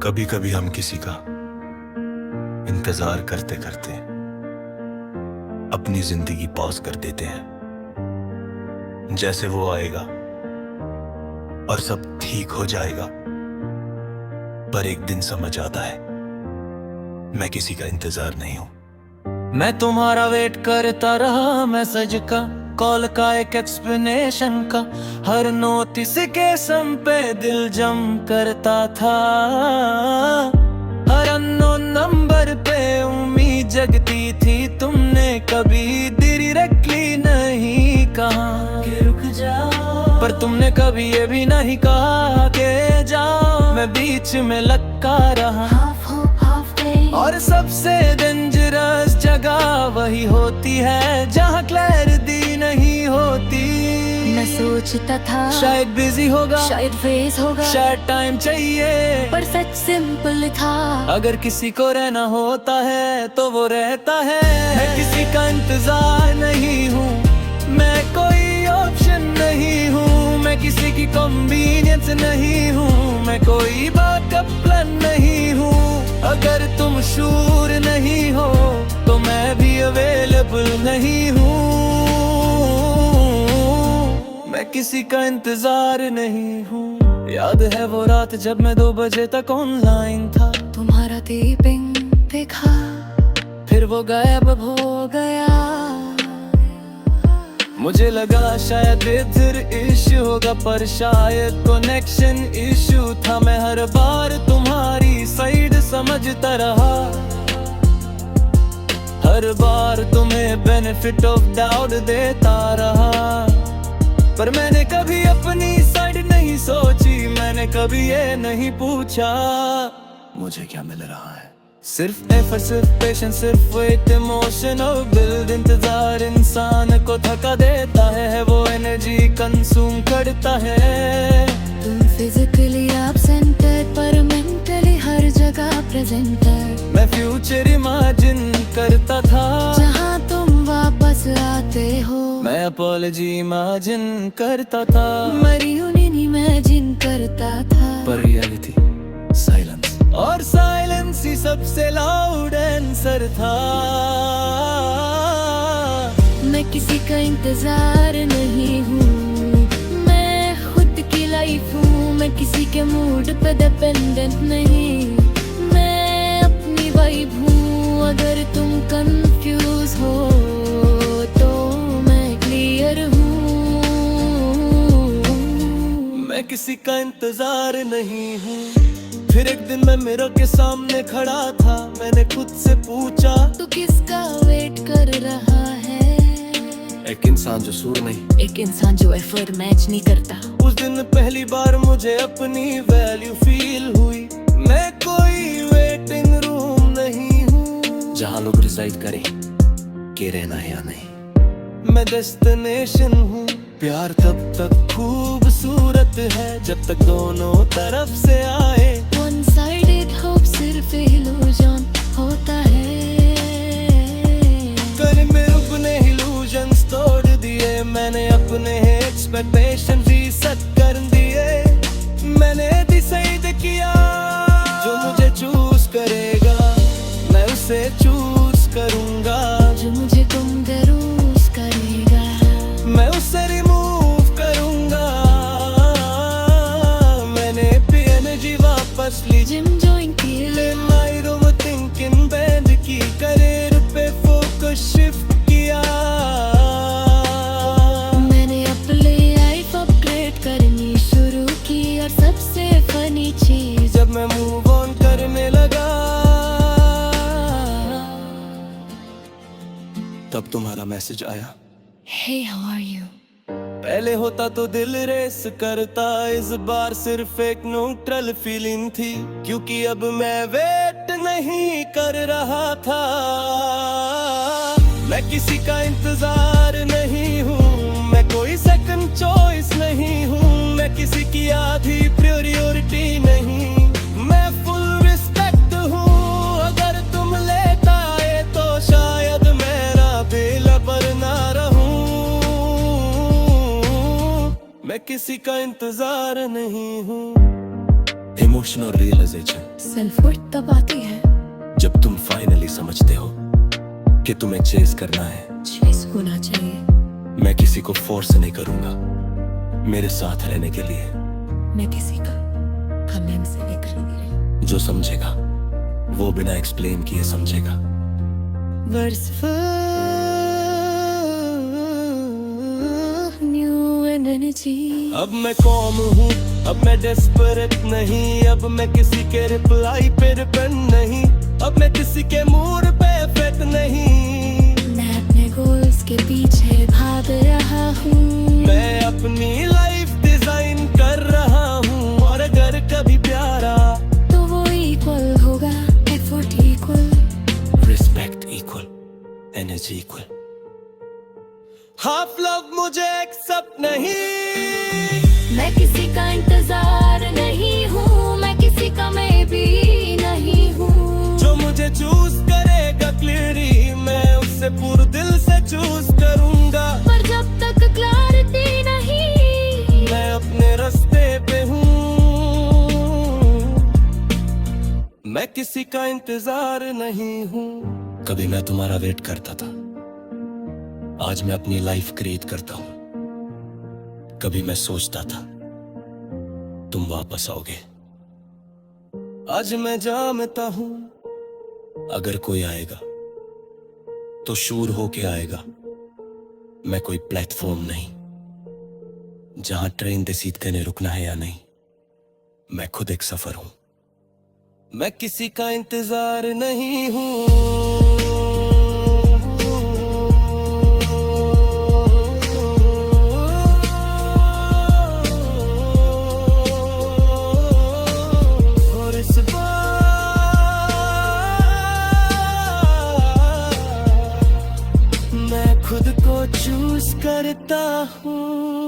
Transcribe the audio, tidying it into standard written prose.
कभी कभी हम किसी का इंतजार करते करते अपनी जिंदगी पॉज कर देते हैं, जैसे वो आएगा और सब ठीक हो जाएगा। पर एक दिन समझ आता है मैं किसी का इंतजार नहीं हूं। मैं तुम्हारा वेट करता रहा, मैसेज का, कॉल का, एक एक्सप्लेनेशन का। हर नोटिस के सम पे दिल जम करता था। हर अननोन नंबर पे उम्मीद जगती थी। तुमने कभी डायरेक्टली नहीं कहा कि रुक जाओ, पर तुमने कभी ये भी नहीं कहा कि जाओ। मैं बीच में लटका रहा, और सबसे डेंजरस जगह वही होती है जहाँ क्लैरिटी नहीं होती। मैं सोचता था शायद बिजी होगा, शायद फेस होगा, शायद टाइम चाहिए, पर सच सिंपल था। अगर किसी को रहना होता है तो वो रहता है। मैं किसी का इंतजार नहीं हूँ, मैं कोई ऑप्शन नहीं हूँ, मैं किसी की कन्वीनियंस नहीं हूँ, मैं कोई बैकअप प्लान नहीं हूँ। अगर तुम श्योर नहीं हो तो मैं भी अवेलेबल नहीं हूँ। मैं किसी का इंतजार नहीं हूँ। याद है वो रात जब मैं 2 बजे तक ऑनलाइन था। तुम्हारा टीपिंग देखा, फिर वो गायब हो गया। मुझे लगा शायद इधर इश्यू होगा, पर शायद कनेक्शन इश्यू था। मैं हर बार तुम्हारी साइड समझता रहा, हर बार तुम्हें बेनिफिट ऑफ डाउट देता रहा। पर मैंने कभी अपनी साइड नहीं सोची, मैंने कभी ये नहीं पूछा मुझे क्या मिल रहा है। सिर्फ एफर्ट, सिर्फ पेशेंस, सिर्फ वेट, इमोशन और बिल्ड। इंतजार इंसान को थका देता है, वो एनर्जी कंज्यूम करता है। तुम फिजिकली एब्सेंटेड पर मेंटली हर जगह प्रेजेंटेड। मैं फ्यूचर इमेजिन करता था जहाँ तुम वापस आते हो। मैं अपॉलजी इमेजिन करता था, मैं रियूनियन इमेजिन करता था। पर रियलिटी साइलेंस, और साइलेंस ही सबसे लाउड आंसर था। मैं किसी का इंतजार नहीं हूँ, मैं खुद की लाइफ हूँ। मैं किसी के मूड पे डिपेंडेंट नहीं, मैं अपनी वाइब हूँ। अगर तुम कंफ्यूज हो तो मैं क्लियर हूँ। मैं किसी का इंतजार नहीं हूँ। फिर एक दिन मैं मिरर के सामने खड़ा था, मैंने खुद से पूछा तू किसका वेट कर रहा है? एक इंसान जो सुर नहीं, एक इंसान जो एफर्ट मैच नहीं करता। उस दिन पहली बार मुझे अपनी वैल्यू फील हुई। मैं कोई वेटिंग रूम नहीं हूँ जहाँ लोग डिसाइड करें कि रहना है या नहीं। मैं डेस्टिनेशन हूँ। प्यार तब तक खूबसूरत है जब तक दोनों तरफ से आए। वन साइडेड होप सिर्फ इल्यूजन होता है। कर में अपने इल्यूजन्स तोड़ दिए, मैंने अपने एक्सपेक्टेशन रीसेट कर दिए। मैंने डिसाइड किया जो मुझे चूज करेगा मैं उसे चूज करूंगा। जो मुझे तुम दरूस करेगा मैं उसे रिमूव करूंगा। मैंने भी एनर्जी वापस ली, जिम ज्वाइन किया, माई रूम थिंकिंग बैंड की, करियर पे फोकस शिफ्ट किया। मैंने अपनी लाइफ अपग्रेड करनी शुरू की। और सबसे फनी चीज, जब मैं मूव ऑन करने लगा तब तुम्हारा मैसेज आया। Hey, how are you? पहले होता तो दिल रेस करता, इस बार सिर्फ एक न्यूट्रल फीलिंग थी। क्योंकि अब मैं वेट नहीं कर रहा था। मैं किसी का इंतजार नहीं हूँ, मैं कोई सेकंड चॉइस नहीं हूँ, मैं किसी की आधी प्रायोरिटी नहीं। मैं फुल रिस्पेक्ट हूँ, अगर तुम लेट आए तो शायद मेरा दिल पर ना रहूं। मैं किसी का इंतजार नहीं हूँ। इमोशनल रियलाइजेशन सेल्फ वर्थ तब आती है जब तुम फाइनली समझते हो कि तुम्हें चेस करना है। चेस होना चाहिए। मैं किसी को फोर्स नहीं करूंगा मेरे साथ रहने के लिए। मैं किसी का कमेंट से लेकर नहीं। जो समझेगा वो बिना एक्सप्लेन किए समझेगा। Verse new energy. अब मैं कॉम हूँ, अब मैं डेस्परेट नहीं, अब मैं किसी के रिप्लाई पे डिपेंड नहीं, अब मैं किसी के मूड पे फिट नहीं। मैं अपने गोल्स के पीछे भाग रहा हूँ। मैं अपनी लाइफ डिजाइन कर रहा हूँ, और अगर कभी प्यारा तो वो इक्वल होगा, effort equal, respect equal, energy equal. Half love मुझे एक्सेप्ट नहीं। मैं किसी का इंतजार नहीं हूँ, मैं किसी का मैं भी नहीं हूँ। जो मुझे चूज करेगा क्लियरली, मैं उससे पूरे दिल से चूज करूंगा। पर जब तक क्लैरिटी नहीं, मैं अपने रास्ते पे हूँ। मैं किसी का इंतजार नहीं हूँ। कभी मैं तुम्हारा वेट करता था, आज मैं अपनी लाइफ क्रिएट करता हूँ। कभी मैं सोचता था तुम वापस आओगे। आज मैं जानता हूँ अगर कोई आएगा तो शूर होके आएगा। मैं कोई प्लेटफॉर्म नहीं जहां ट्रेन डिसाइड करने रुकना है या नहीं। मैं खुद एक सफर हूं। मैं किसी का इंतजार नहीं हूँ। और इस बार मैं खुद को चूज करता हूँ।